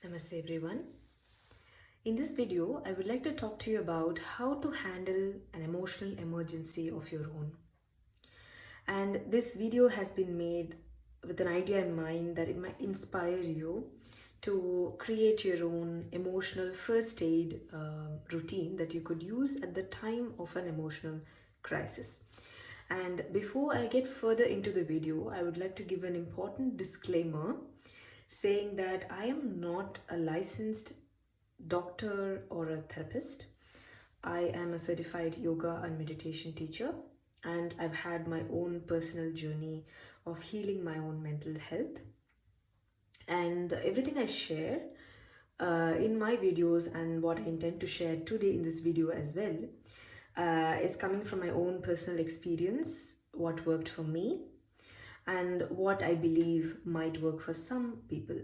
Namaste everyone. In this video, I would like to talk to you about how to handle an emotional emergency of your own. And this video has been made with an idea in mind that it might inspire you to create your own emotional first aid routine that you could use at the time of an emotional crisis. And before I get further into the video, I would like to give an important disclaimer saying that I am not a licensed doctor or a therapist. I am a certified yoga and meditation teacher, and I've had my own personal journey of healing my own mental health. And everything I share in my videos and what I intend to share today in this video as well is coming from my own personal experience, what worked for me, and what I believe might work for some people.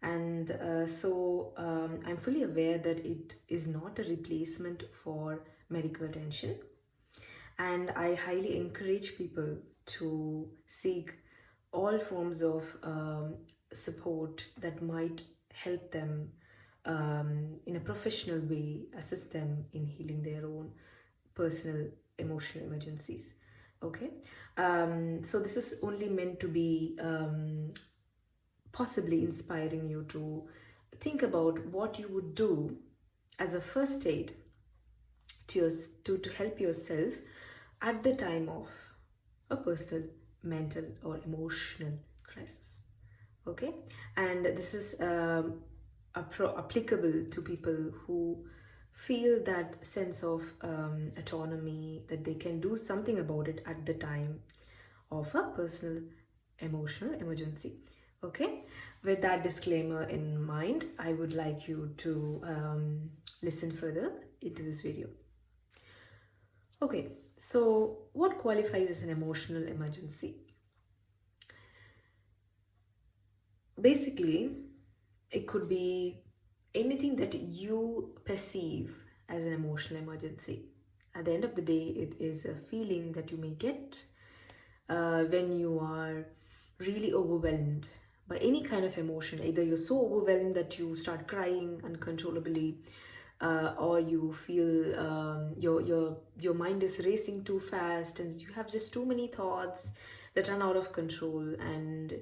And I'm fully aware that it is not a replacement for medical attention. And I highly encourage people to seek all forms of support that might help them in a professional way, assist them in healing their own personal emotional emergencies. Okay, so this is only meant to be possibly inspiring you to think about what you would do as a first aid to help yourself at the time of a personal mental or emotional crisis. Okay, and this is applicable to people who feel that sense of autonomy, that they can do something about it at the time of a personal emotional emergency. Okay, with that disclaimer in mind, I would like you to listen further into this video. Okay, so what qualifies as an emotional emergency? Basically, it could be anything that you perceive as an emotional emergency. At the end of the day, it is a feeling that you may get when you are really overwhelmed by any kind of emotion. Either you're so overwhelmed that you start crying uncontrollably, or you feel your mind is racing too fast and you have just too many thoughts that run out of control, and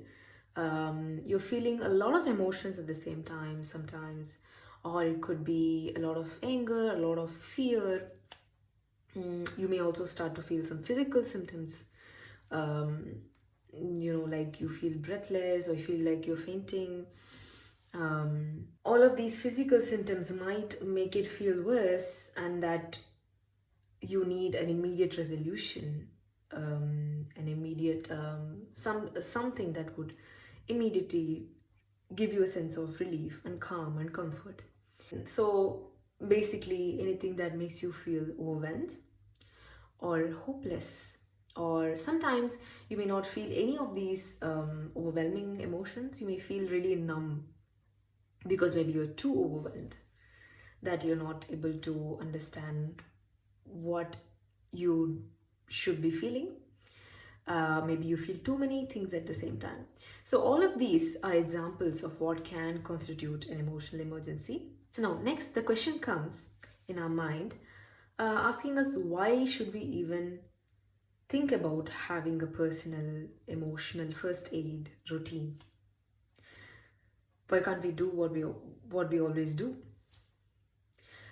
you're feeling a lot of emotions at the same time sometimes. Or it could be a lot of anger, a lot of fear. You may also start to feel some physical symptoms, like you feel breathless or you feel like you're fainting. All of these physical symptoms might make it feel worse, and that you need an immediate resolution, an immediate something that would immediately give you a sense of relief and calm and comfort. So basically, anything that makes you feel overwhelmed or hopeless, or sometimes you may not feel any of these overwhelming emotions. You may feel really numb because maybe you're too overwhelmed, that you're not able to understand what you should be feeling. Maybe you feel too many things at the same time. So all of these are examples of what can constitute an emotional emergency. So now next the question comes in our mind, asking us, why should we even think about having a personal emotional first aid routine? Why can't we do what we always do?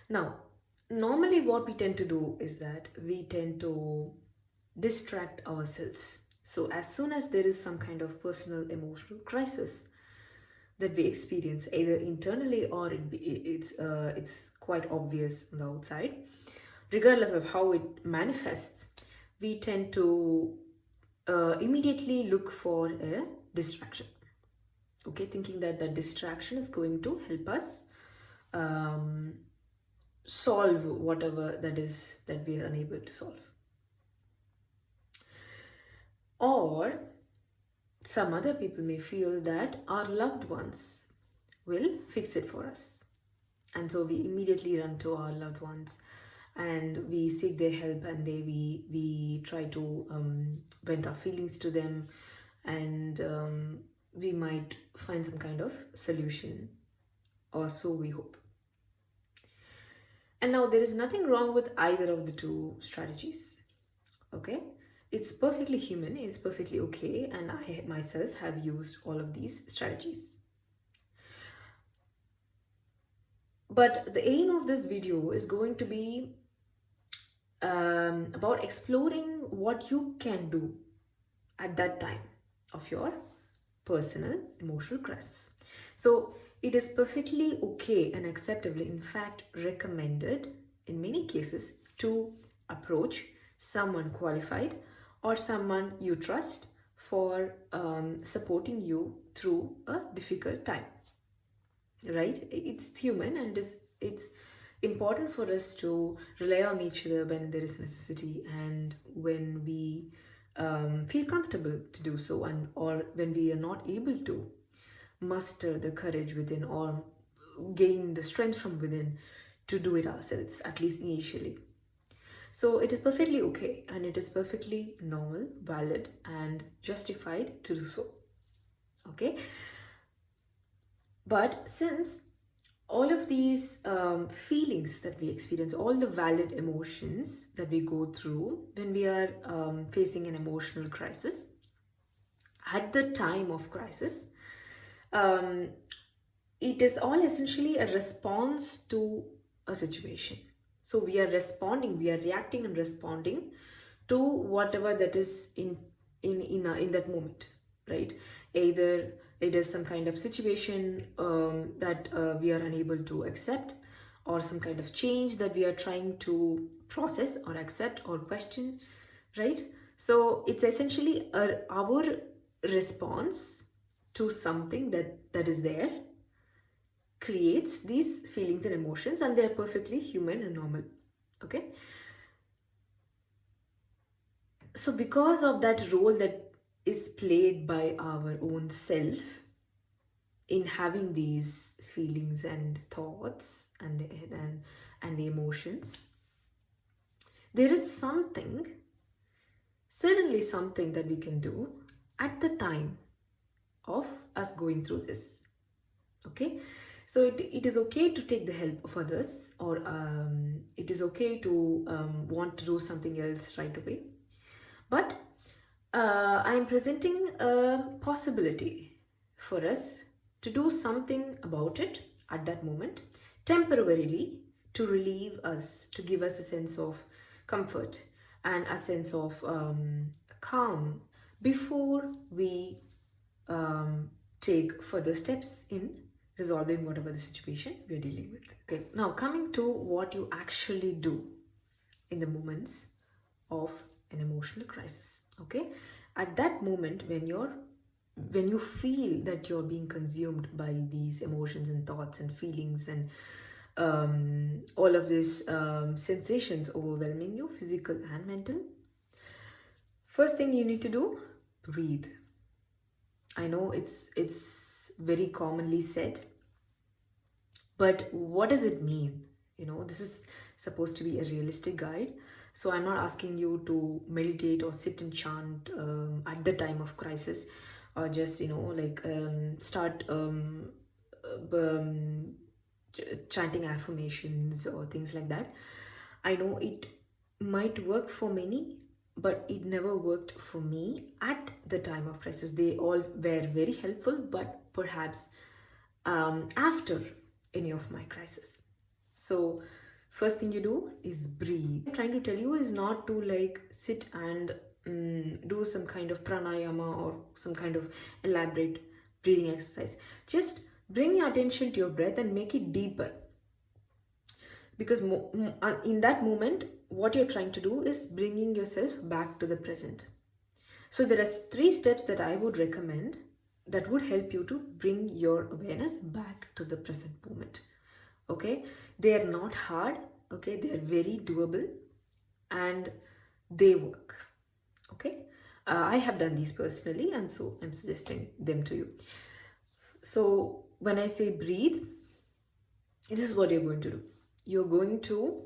Now, normally what we tend to do is that we tend to distract ourselves. So as soon as there is some kind of personal emotional crisis that we experience, either internally or it's quite obvious on the outside, regardless of how it manifests, we tend to immediately look for a distraction. Okay, thinking that the distraction is going to help us solve whatever that we are unable to solve. Or some other people may feel that our loved ones will fix it for us, and so we immediately run to our loved ones and we seek their help, and we try to vent our feelings to them, and we might find some kind of solution or so we hope. And now there is nothing wrong with either of the two strategies. Okay, it's perfectly human, it's perfectly okay, and I myself have used all of these strategies. But the aim of this video is going to be about exploring what you can do at that time of your personal emotional crisis. So it is perfectly okay and acceptable, in fact recommended in many cases, to approach someone qualified or someone you trust for supporting you through a difficult time. Right? It's human, and it's important for us to rely on each other when there is necessity, and when we feel comfortable to do so, and or when we are not able to muster the courage within or gain the strength from within to do it ourselves, at least initially. So it is perfectly okay, and it is perfectly normal, valid, and justified to do so. Okay, but since all of these feelings that we experience, all the valid emotions that we go through when we are facing an emotional crisis, at the time of crisis, um, it is all essentially a response to a situation. So we are responding, we are reacting and responding to whatever that is in that moment, right? Either it is some kind of situation that we are unable to accept, or some kind of change that we are trying to process or accept or question, right? So it's essentially our response to something that is there, creates these feelings and emotions, and they are perfectly human and normal. Okay, so because of that role that is played by our own self in having these feelings and thoughts and the emotions, there is something, certainly something that we can do at the time of us going through this. Okay, so it is okay to take the help of others, or it is okay to want to do something else right away. But I am presenting a possibility for us to do something about it at that moment, temporarily, to relieve us, to give us a sense of comfort and a sense of calm before we take further steps in resolving whatever the situation we are dealing with. Okay, now coming to what you actually do in the moments of an emotional crisis. Okay, at that moment when you feel that you're being consumed by these emotions and thoughts and feelings, and all of these sensations overwhelming you, physical and mental, first thing you need to do, breathe. I know it's very commonly said, but what does it mean? This is supposed to be a realistic guide. So I'm not asking you to meditate or sit and chant at the time of crisis, or just, start um, chanting affirmations or things like that. I know it might work for many, but it never worked for me at the time of crisis. They all were very helpful, but perhaps after any of my crisis. So first thing you do is breathe. What I'm trying to tell you is not to sit and do some kind of pranayama or some kind of elaborate breathing exercise. Just bring your attention to your breath and make it deeper, because in that moment what you're trying to do is bringing yourself back to the present. So there are 3 steps that I would recommend that would help you to bring your awareness back to the present moment. Okay, they are not hard. Okay, they are very doable and they work. Okay, I have done these personally, and so I'm suggesting them to you. So when I say breathe, this is what you're going to do. You're going to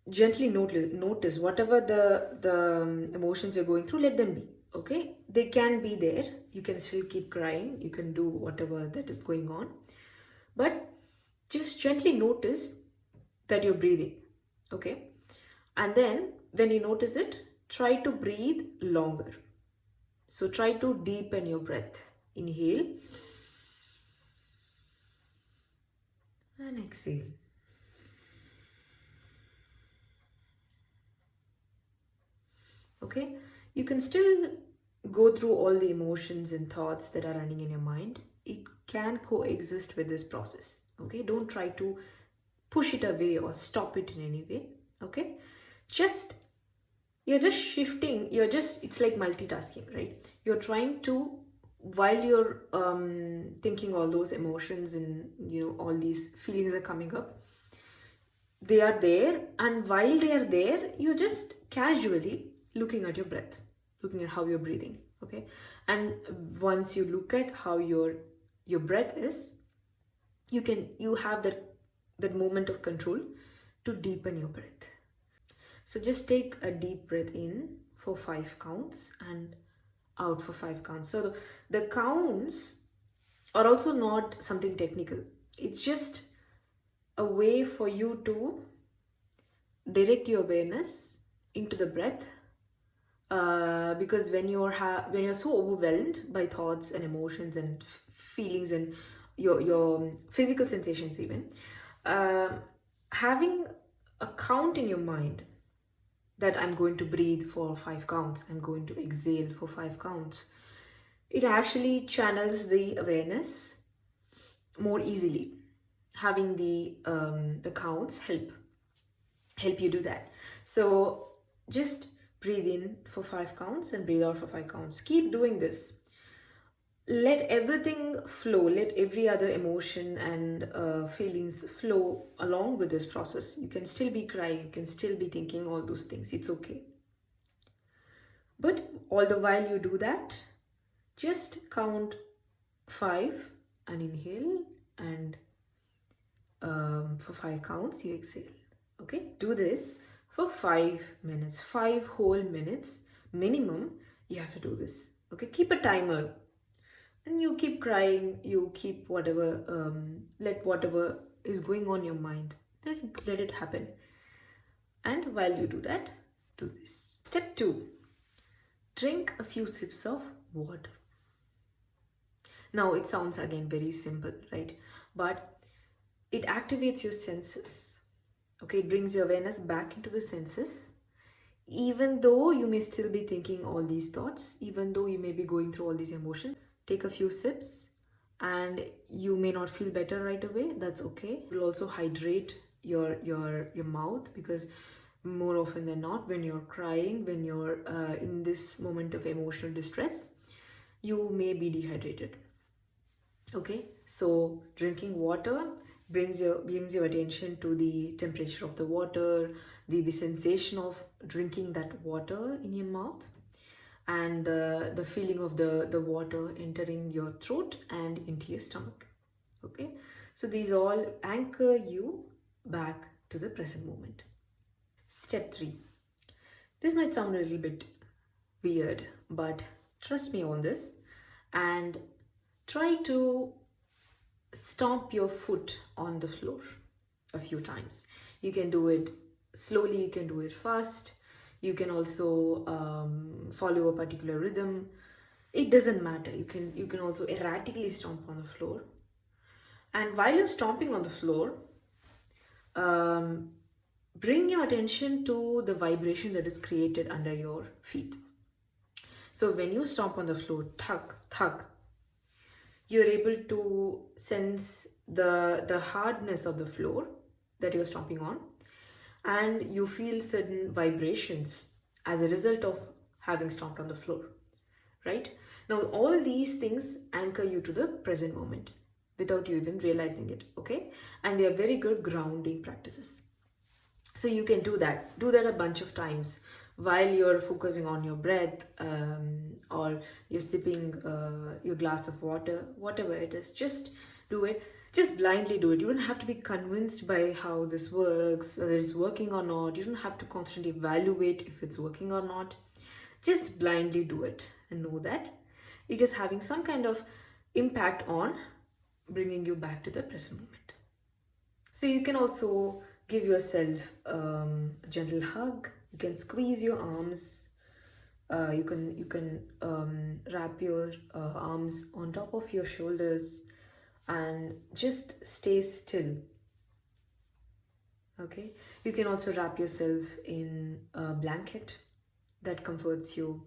gently notice whatever the emotions you're going through, let them be. Okay, they can be there, you can still keep crying, you can do whatever that is going on, but just gently notice that you're breathing. Okay, and then when you notice it, try to breathe longer. So try to deepen your breath. Inhale and exhale. Okay, you can still go through all the emotions and thoughts that are running in your mind. It can coexist with this process. Okay, don't try to push it away or stop it in any way. Okay, just you're just shifting, it's like multitasking, right? You're trying to, while you're thinking all those emotions and all these feelings are coming up, they are there, and while they are there, you're just casually looking at your breath, looking at how you're breathing. Okay, and once you look at how your breath is, you have that moment of control to deepen your breath. So just take a deep breath in for 5 counts and out for 5 counts. So the counts are also not something technical. It's just a way for you to direct your awareness into the breath, because when you're so overwhelmed by thoughts and emotions and feelings and your physical sensations even, uh, having a count in your mind that I'm going to breathe for 5 counts, I'm going to exhale for 5 counts, it actually channels the awareness more easily. Having the counts help you do that. So just breathe in for 5 counts and breathe out for 5 counts. Keep doing this. Let everything flow, let every other emotion and feelings flow along with this process. You can still be crying, you can still be thinking all those things, it's okay. But all the while you do that, just count 5 and inhale, and for 5 counts you exhale. Okay, do this for 5 minutes, 5 whole minutes minimum. You have to do this. Okay, keep a timer, and you keep crying, you keep whatever, let whatever is going on in your mind, let it happen. And while you do that, do this. Step 2, drink a few sips of water. Now it sounds again very simple, right? But it activates your senses. Okay, it brings your awareness back into the senses. Even though you may still be thinking all these thoughts, even though you may be going through all these emotions, take a few sips, and you may not feel better right away. That's okay. It will also hydrate your mouth, because more often than not, when you're crying, when you're in this moment of emotional distress, you may be dehydrated. Okay, so drinking water brings your attention to the temperature of the water, the sensation of drinking that water in your mouth, and the feeling of the water entering your throat and into your stomach. Okay, so these all anchor you back to the present moment. Step 3. This might sound a little bit weird, but trust me on this, and try to stomp your foot on the floor a few times. You can do it slowly, you can do it fast, you can also follow a particular rhythm. It doesn't matter. You can also erratically stomp on the floor. And while you're stomping on the floor, bring your attention to the vibration that is created under your feet. So when you stomp on the floor, thug, thug, you're able to sense the hardness of the floor that you're stomping on, and you feel certain vibrations as a result of having stomped on the floor, right? Now all these things anchor you to the present moment without you even realizing it. Okay, and they are very good grounding practices. So you can do that a bunch of times while you're focusing on your breath, or you're sipping your glass of water, whatever it is. Just do it, just blindly do it. You don't have to be convinced by how this works, whether it's working or not. You don't have to constantly evaluate if it's working or not. Just blindly do it and know that it is having some kind of impact on bringing you back to the present moment. So you can also give yourself a gentle hug. You can squeeze your arms. You can wrap your arms on top of your shoulders and just stay still. Okay, you can also wrap yourself in a blanket that comforts you,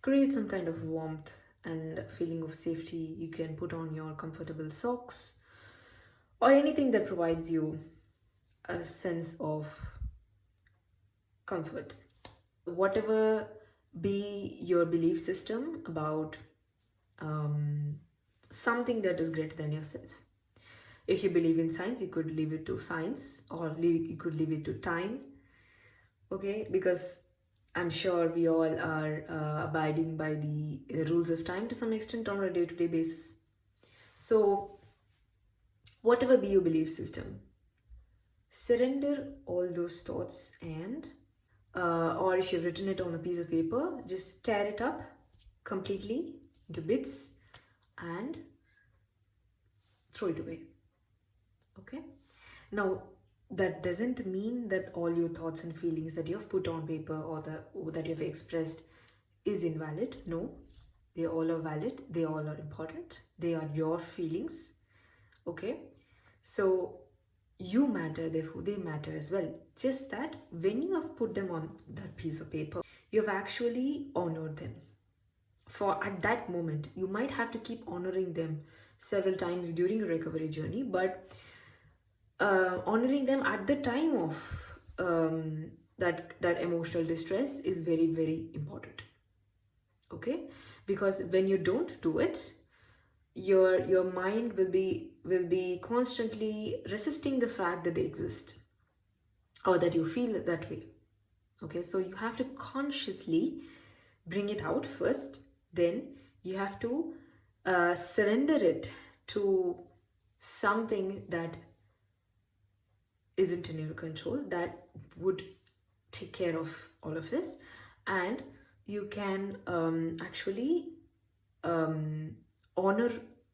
create some kind of warmth and feeling of safety. You can put on your comfortable socks or anything that provides you a sense of comfort. Whatever be your belief system about something that is greater than yourself. If you believe in science, you could leave it to science, or you could leave it to time. Okay, because I'm sure we all are abiding by the rules of time to some extent on a day-to-day basis. So whatever be your belief system, surrender all those thoughts and or if you've written it on a piece of paper, just tear it up completely into bits and throw it away. Okay, now that doesn't mean that all your thoughts and feelings that you've put on paper or that you've expressed is invalid. No, they all are valid, they all are important, they are your feelings. Okay, so you matter, therefore they matter as well. Just that when you have put them on that piece of paper, you have actually honored them. For at that moment, you might have to keep honoring them several times during your recovery journey, but honoring them at the time of that emotional distress is very, very important. Okay, because when you don't do it, your mind will be constantly resisting the fact that they exist or that you feel that way. Okay, so you have to consciously bring it out first, then you have to surrender it to something that isn't in your control, that would take care of all of this, and you can actually honor,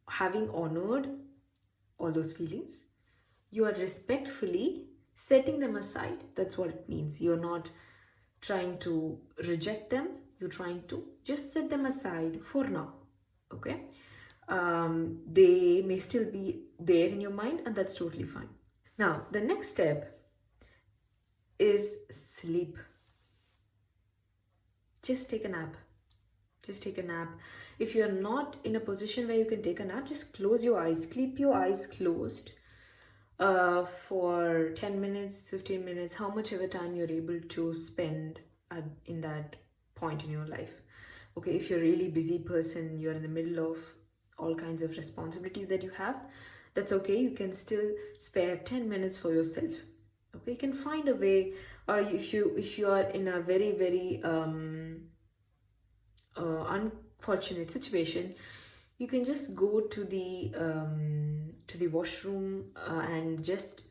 having honored all those feelings, you are respectfully setting them aside. That's what it means. You're not trying to reject them, you're trying to just set them aside for now. Okay, they may still be there in your mind, and that's totally fine. Now the next step is sleep. Just take a nap. Just take a nap. If you're not in a position where you can take a nap, just close your eyes, keep your eyes closed for 10 minutes, 15 minutes, how much ever time you're able to spend in that point in your life. Okay, if you're a really busy person, you're in the middle of all kinds of responsibilities that you have, that's okay. You can still spare 10 minutes for yourself. Okay, you can find a way, or if you are in a very, very unfortunate situation, you can just go to the washroom and just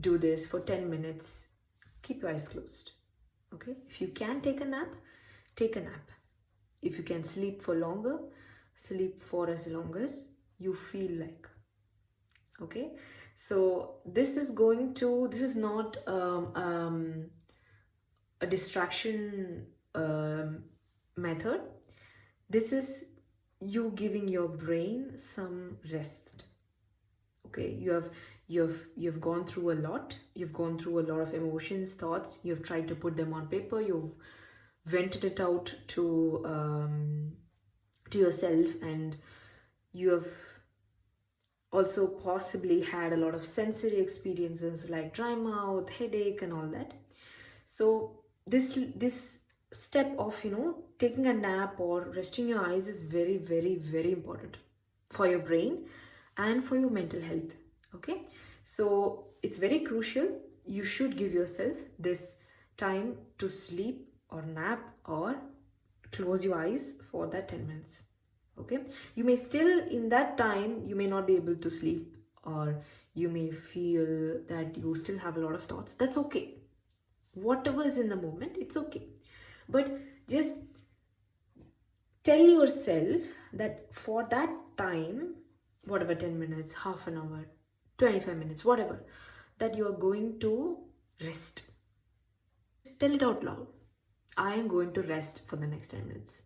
do this for 10 minutes. Keep your eyes closed. Okay, if you can take a nap, take a nap. If you can sleep for longer, sleep for as long as you feel like. Okay, so this is not a distraction method. This is you giving your brain some rest. Okay, you've gone through a lot. You've gone through a lot of emotions, thoughts. You've tried to put them on paper. You've vented it out to yourself, and you have also possibly had a lot of sensory experiences like dry mouth, headache, and all that. So this step of taking a nap or resting your eyes is very, very, very important for your brain and for your mental health. Okay, so it's very crucial. You should give yourself this time to sleep or nap or close your eyes for that 10 minutes. Okay, you may still in that time you may not be able to sleep, or you may feel that you still have a lot of thoughts. That's okay. Whatever is in the moment, it's okay. But Just tell yourself that for that time, whatever, 10 minutes, half an hour, 25 minutes, whatever, that you are going to rest. Just tell it out loud. I am going to rest for the next 10 minutes.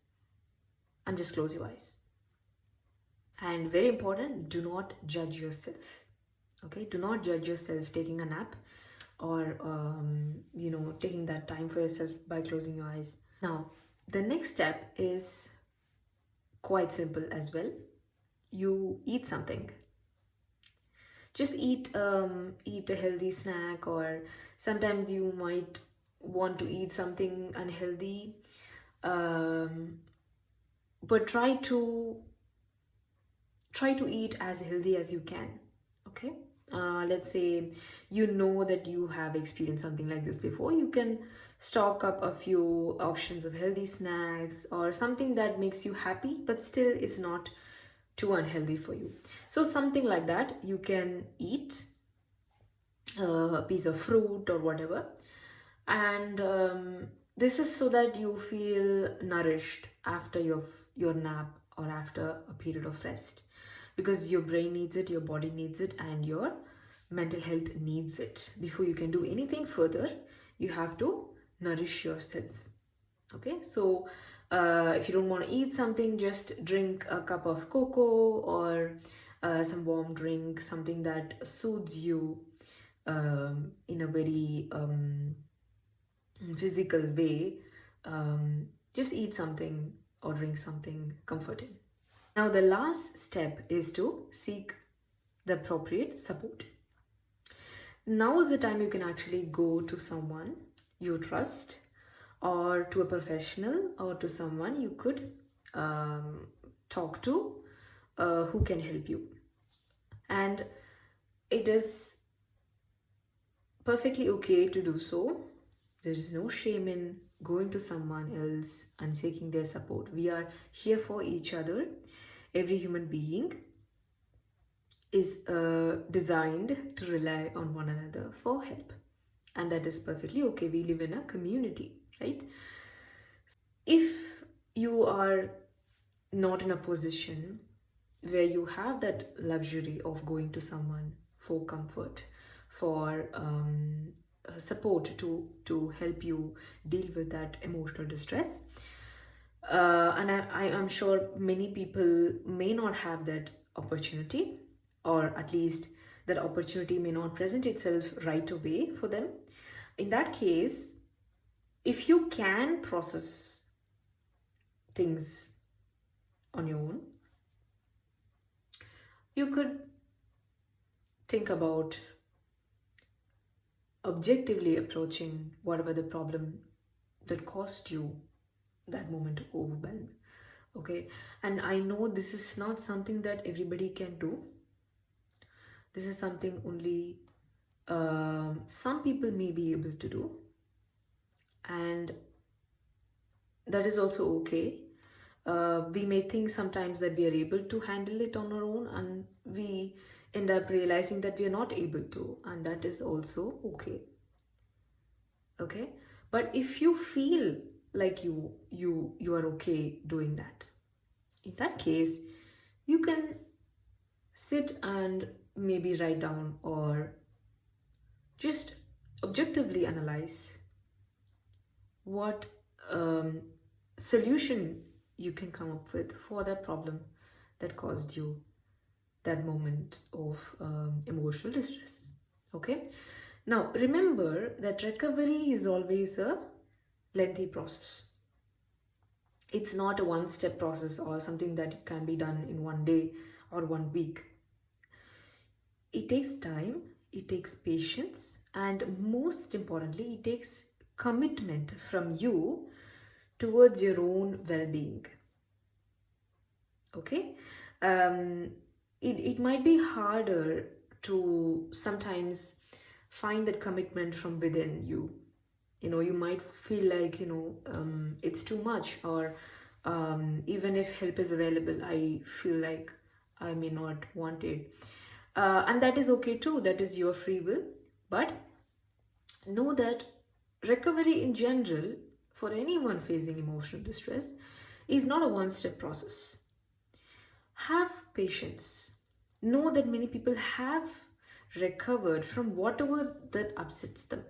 And just close your eyes. And very important, do not judge yourself. Okay, do not judge yourself taking a nap or taking that time for yourself by closing your eyes. Now the next step is quite simple as well. You eat something. Just eat a healthy snack, or sometimes you might want to eat something unhealthy, but try to eat as healthy as you can. Okay, let's say you know that you have experienced something like this before. You can stock up a few options of healthy snacks or something that makes you happy but still is not too unhealthy for you. So something like that you can eat, a piece of fruit or whatever, and this is so that you feel nourished after your nap or after a period of rest, because your brain needs it, your body needs it, and your mental health needs it. Before you can do anything further, you have to nourish yourself. Okay, so if you don't want to eat something, just drink a cup of cocoa or some warm drink, something that soothes you in a very physical way. Just eat something or drink something comforting. Now the last step is to seek the appropriate support. Now is the time you can actually go to someone you trust, or to a professional, or to someone you could talk to, who can help you. And it is perfectly okay to do so. There is no shame in going to someone else and seeking their support. We are here for each other. Every human being is designed to rely on one another for help, and that is perfectly okay. We live in a community, right? If you are not in a position where you have that luxury of going to someone for comfort, for support to help you deal with that emotional distress, and I'm sure many people may not have that opportunity, or at least that opportunity may not present itself right away for them. In that case, if you can process things on your own, you could think about objectively approaching whatever the problem that caused you that moment of overwhelm. Okay, and I know this is not something that everybody can do. This is something only some people may be able to do, and that is also okay. We may think sometimes that we are able to handle it on our own, and we end up realizing that we are not able to, and that is also okay. Okay, but if you feel like you are okay doing that, in that case you can sit and maybe write down, or just objectively analyze what solution you can come up with for that problem that caused you that moment of emotional distress. Okay, now remember that recovery is always a lengthy process. It's not a one-step process or something that can be done in one day or 1 week. It takes time, it takes patience, and most importantly, it takes commitment from you towards your own well-being. Okay, it might be harder to sometimes find that commitment from within you. You might feel like it's too much, or even if help is available, I feel like I may not want it, and that is okay too. That is your free will. But know that recovery in general for anyone facing emotional distress is not a one-step process. Have patience. Know that many people have recovered from whatever that upsets them,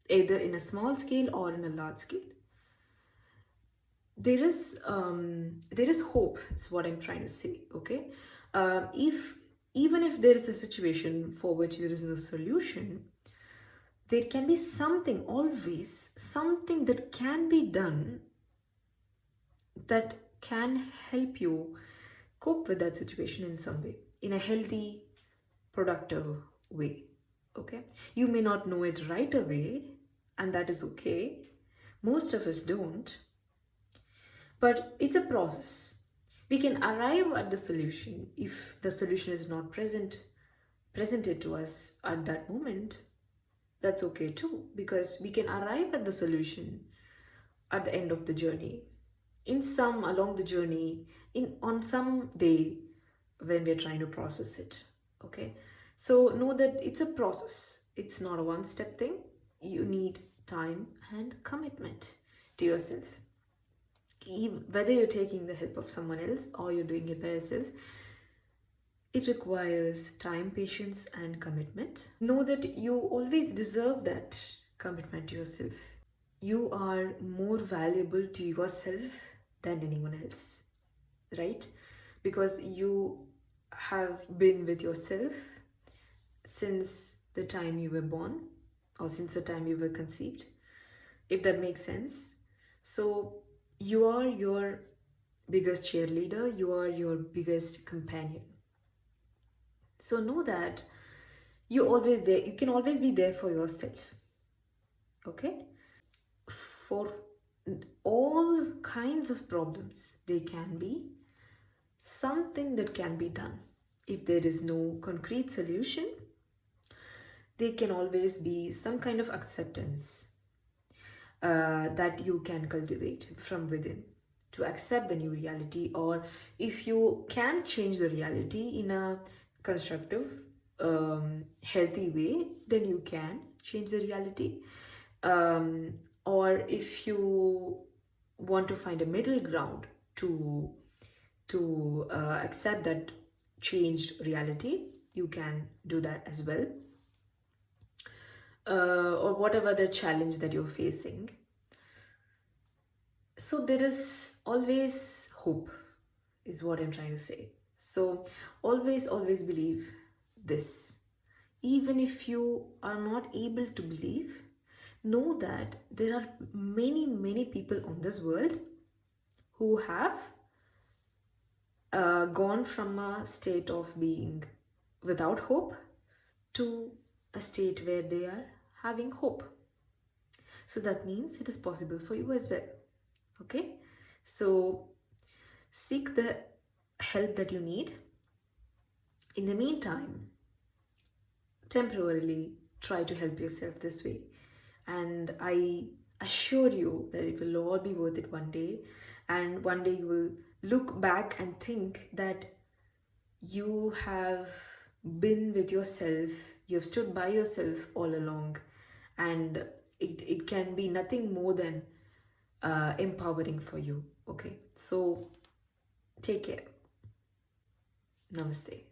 either in a small scale or in a large scale. There is hope, is what I'm trying to say. Okay, if even if there is a situation for which there is no solution, there can be something, always something that can be done that can help you cope with that situation in some way, in a healthy, productive way. Okay, you may not know it right away, and that is okay. Most of us don't, but it's a process. We can arrive at the solution if the solution is not presented to us at that moment. That's okay too, because we can arrive at the solution at the end of the journey, in some along the journey, in on some day when we're trying to process it. Okay, so know that it's a process, it's not a one step thing. You need time and commitment to yourself. Whether you're taking the help of someone else or you're doing it by yourself, it requires time, patience, and commitment. Know that you always deserve that commitment to yourself. You are more valuable to yourself than anyone else, right? Because you have been with yourself since the time you were born, or since the time you were conceived, if that makes sense. So you are your biggest cheerleader, you are your biggest companion. So know that you can always be there for yourself. Okay, for all kinds of problems, there can be something that can be done. If there is no concrete solution, there can always be some kind of acceptance that you can cultivate from within to accept the new reality. Or if you can change the reality in a constructive, healthy way, then you can change the reality. Or if you want to find a middle ground to accept that changed reality, you can do that as well. Or whatever the challenge that you're facing. So there is always hope, is what I'm trying to say. So always believe this. Even if you are not able to believe, know that there are many people on this world who have gone from a state of being without hope to a state where they are having hope. So that means it is possible for you as well. Okay, so seek the help that you need. In the meantime, temporarily try to help yourself this way, and I assure you that it will all be worth it one day. And one day you will look back and think that you have been with yourself, you have stood by yourself all along, and it can be nothing more than empowering for you. Okay, so take care. Namaste.